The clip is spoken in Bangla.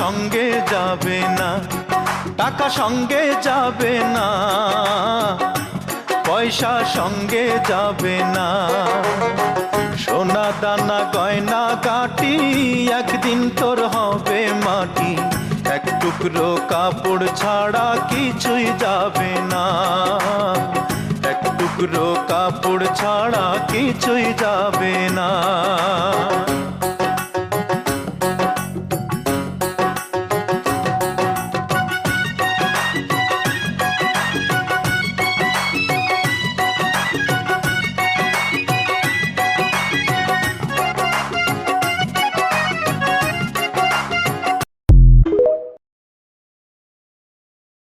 সঙ্গে যাবে না, টাকা সঙ্গে যাবে না, পয়সা সঙ্গে যাবে না। সোনা দানা গয়না গাটি একদিন তোর হবে মাটি, এক টুকরো কাপড় ছাড়া কিছুই যাবে না, এক টুকরো কাপড় ছাড়া কিছুই যাবে না।